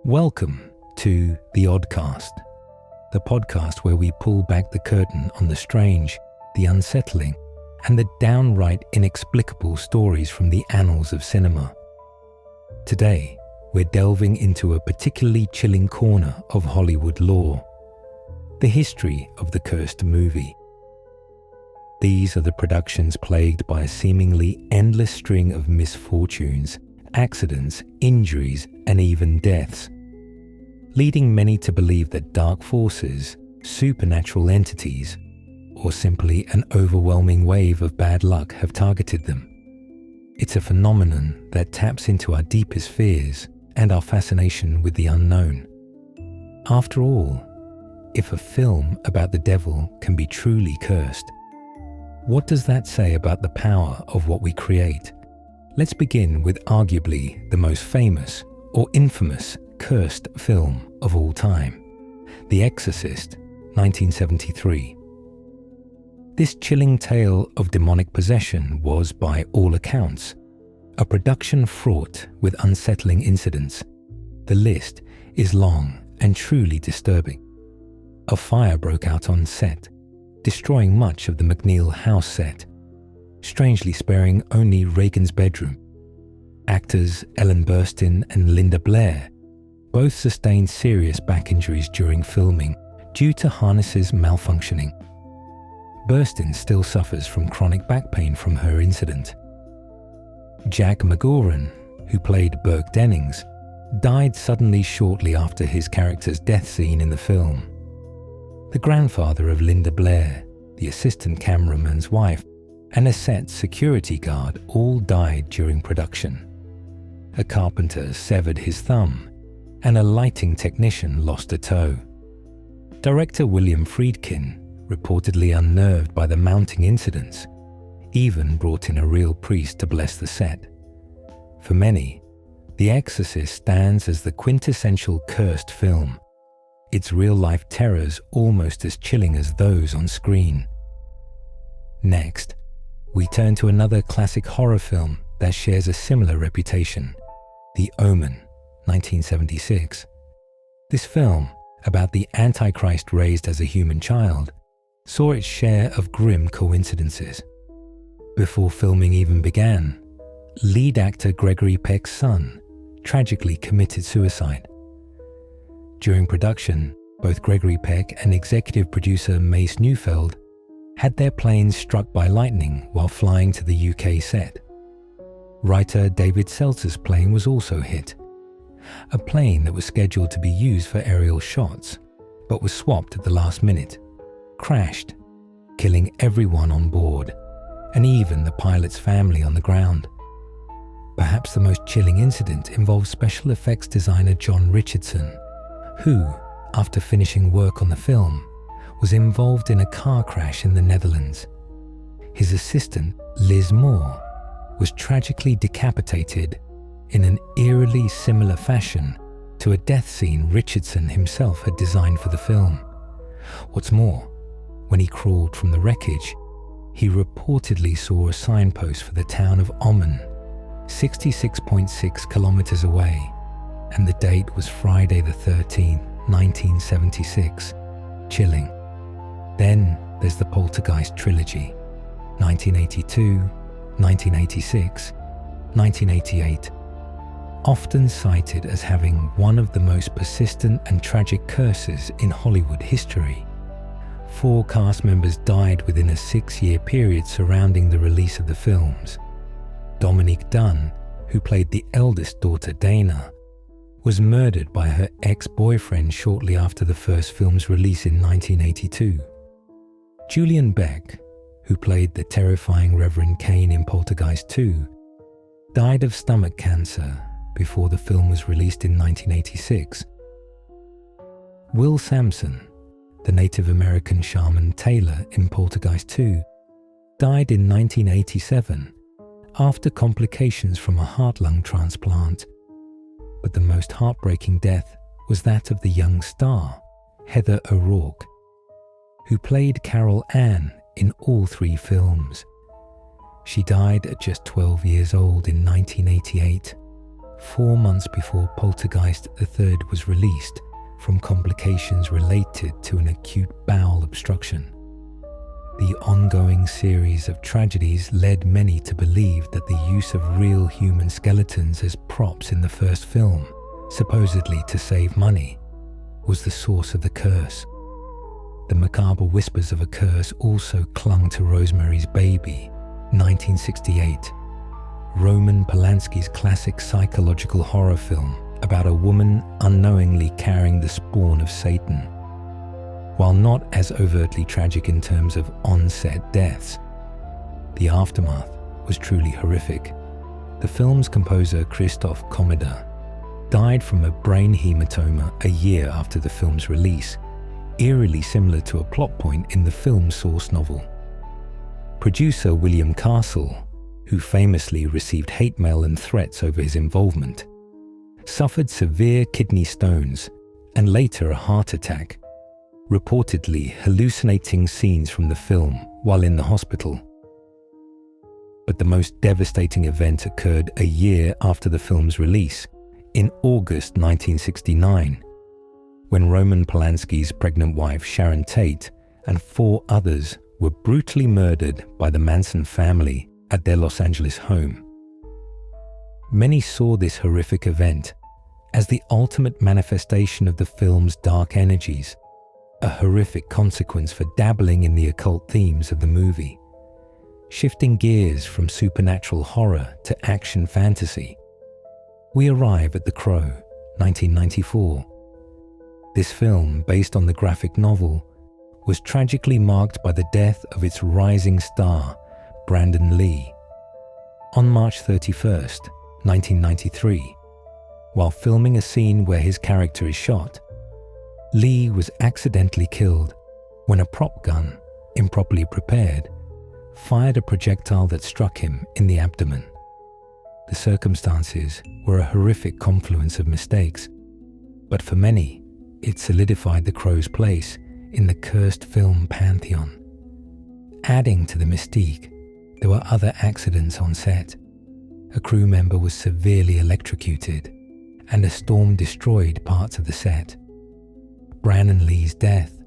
Welcome to The Oddcast, the podcast where we pull back the curtain on the strange, the unsettling, and the downright inexplicable stories from the annals of cinema. Today, we're delving into a particularly chilling corner of Hollywood lore, the history of the cursed movie. These are the productions plagued by a seemingly endless string of misfortunes, accidents, injuries, and even deaths, leading many to believe that dark forces, supernatural entities, or simply an overwhelming wave of bad luck have targeted them. It's a phenomenon that taps into our deepest fears and our fascination with the unknown. After all, if a film about the devil can be truly cursed, what does that say about the power of what we create? Let's begin with arguably the most famous or infamous cursed film of all time, The Exorcist, 1973. This chilling tale of demonic possession was, by all accounts, a production fraught with unsettling incidents. The list is long and truly disturbing. A fire broke out on set, destroying much of the McNeil house set, strangely sparing only Reagan's bedroom. Actors Ellen Burstyn and Linda Blair both sustained serious back injuries during filming due to harnesses malfunctioning. Burstyn still suffers from chronic back pain from her incident. Jack McGoran, who played Burke Dennings, died suddenly shortly after his character's death scene in the film. The grandfather of Linda Blair, the assistant cameraman's wife, and a set security guard all died during production. A carpenter severed his thumb, and a lighting technician lost a toe. Director William Friedkin, reportedly unnerved by the mounting incidents, even brought in a real priest to bless the set. For many, The Exorcist stands as the quintessential cursed film, its real-life terrors almost as chilling as those on screen. Next, we turn to another classic horror film that shares a similar reputation, The Omen, 1976. This film, about the Antichrist raised as a human child, saw its share of grim coincidences. Before filming even began, lead actor Gregory Peck's son tragically committed suicide. During production, both Gregory Peck and executive producer Mace Neufeld had their planes struck by lightning while flying to the UK set. Writer David Seltzer's plane was also hit. A plane that was scheduled to be used for aerial shots, but was swapped at the last minute, crashed, killing everyone on board, and even the pilot's family on the ground. Perhaps the most chilling incident involves special effects designer John Richardson, who, after finishing work on the film, was involved in a car crash in the Netherlands. His assistant, Liz Moore, was tragically decapitated in an eerily similar fashion to a death scene Richardson himself had designed for the film. What's more, when he crawled from the wreckage, he reportedly saw a signpost for the town of Ommen, 66.6 kilometers away, and the date was Friday the 13th, 1976. Chilling. Then there's the Poltergeist trilogy, 1982, 1986, 1988, often cited as having one of the most persistent and tragic curses in Hollywood history. 4 cast members died within a 6-year period surrounding the release of the films. Dominique Dunne, who played the eldest daughter Dana, was murdered by her ex-boyfriend shortly after the first film's release in 1982. Julian Beck, who played the terrifying Reverend Kane in Poltergeist 2, died of stomach cancer before the film was released in 1986. Will Sampson, the Native American shaman Taylor in Poltergeist 2, died in 1987 after complications from a heart-lung transplant. But the most heartbreaking death was that of the young star, Heather O'Rourke, who played Carol Ann in all 3 films. She died at just 12 years old in 1988 4 months before Poltergeist III was released from complications related to an acute bowel obstruction. The ongoing series of tragedies led many to believe that the use of real human skeletons as props in the first film, supposedly to save money, was the source of the curse. The macabre whispers of a curse also clung to Rosemary's Baby, 1968, Roman Polanski's classic psychological horror film about a woman unknowingly carrying the spawn of Satan. While not as overtly tragic in terms of on-set deaths, the aftermath was truly horrific. The film's composer Christoph Komeda died from a brain hematoma a year after the film's release, eerily similar to a plot point in the film's source novel. Producer William Castle, who famously received hate mail and threats over his involvement, suffered severe kidney stones and later a heart attack, reportedly hallucinating scenes from the film while in the hospital. But the most devastating event occurred a year after the film's release, in August 1969, when Roman Polanski's pregnant wife Sharon Tate and 4 others were brutally murdered by the Manson family at their Los Angeles home. Many saw this horrific event as the ultimate manifestation of the film's dark energies, a horrific consequence for dabbling in the occult themes of the movie. Shifting gears from supernatural horror to action fantasy, we arrive at The Crow, 1994. This film, based on the graphic novel, was tragically marked by the death of its rising star, Brandon Lee. On March 31st, 1993, while filming a scene where his character is shot, Lee was accidentally killed when a prop gun, improperly prepared, fired a projectile that struck him in the abdomen. The circumstances were a horrific confluence of mistakes, but for many, it solidified The Crow's place in the cursed film pantheon. Adding to the mystique, there were other accidents on set. A crew member was severely electrocuted, and a storm destroyed parts of the set. Brandon Lee's death,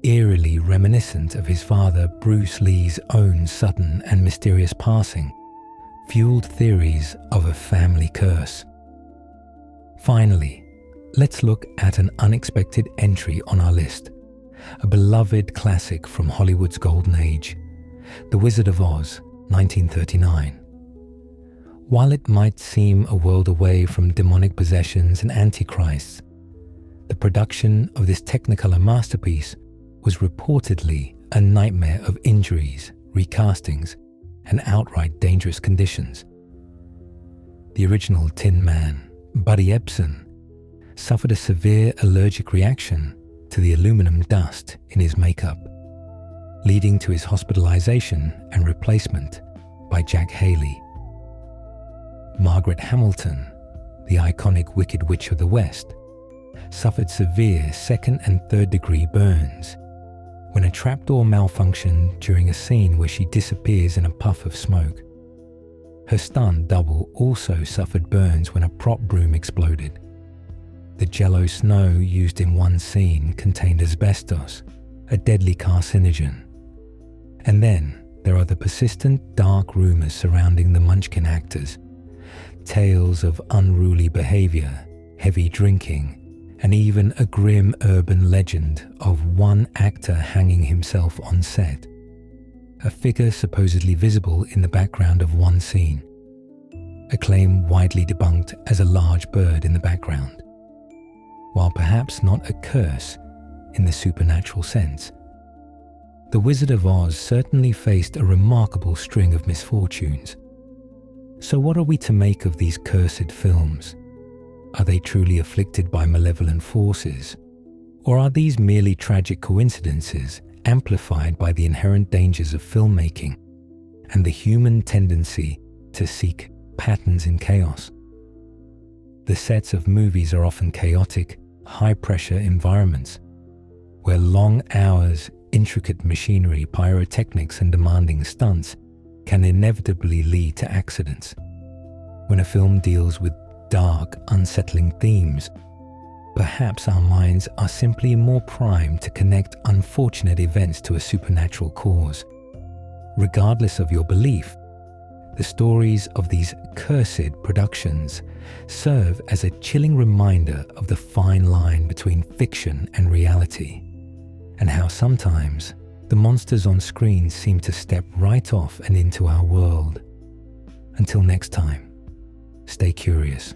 eerily reminiscent of his father Bruce Lee's own sudden and mysterious passing, fueled theories of a family curse. Finally, let's look at an unexpected entry on our list, a beloved classic from Hollywood's golden age, The Wizard of Oz, 1939. While it might seem a world away from demonic possessions and antichrists, the production of this Technicolor masterpiece was reportedly a nightmare of injuries, recastings, and outright dangerous conditions. The original Tin Man, Buddy Ebsen, suffered a severe allergic reaction to the aluminum dust in his makeup, leading to his hospitalization and replacement by Jack Haley. Margaret Hamilton, the iconic Wicked Witch of the West, suffered severe second and third degree burns when a trapdoor malfunctioned during a scene where she disappears in a puff of smoke. Her stunt double also suffered burns when a prop broom exploded. The jello snow used in one scene contained asbestos, a deadly carcinogen. And then there are the persistent dark rumors surrounding the Munchkin actors, tales of unruly behavior, heavy drinking, and even a grim urban legend of one actor hanging himself on set, a figure supposedly visible in the background of one scene, a claim widely debunked as a large bird in the background. While perhaps not a curse in the supernatural sense, the Wizard of Oz certainly faced a remarkable string of misfortunes. So what are we to make of these cursed films? Are they truly afflicted by malevolent forces? Or are these merely tragic coincidences amplified by the inherent dangers of filmmaking and the human tendency to seek patterns in chaos? The sets of movies are often chaotic, high-pressure environments where long hours, intricate machinery, pyrotechnics, and demanding stunts can inevitably lead to accidents. When a film deals with dark, unsettling themes, perhaps our minds are simply more primed to connect unfortunate events to a supernatural cause. Regardless of your belief, the stories of these cursed productions serve as a chilling reminder of the fine line between fiction and reality, and how sometimes the monsters on screen seem to step right off and into our world. Until next time, stay curious.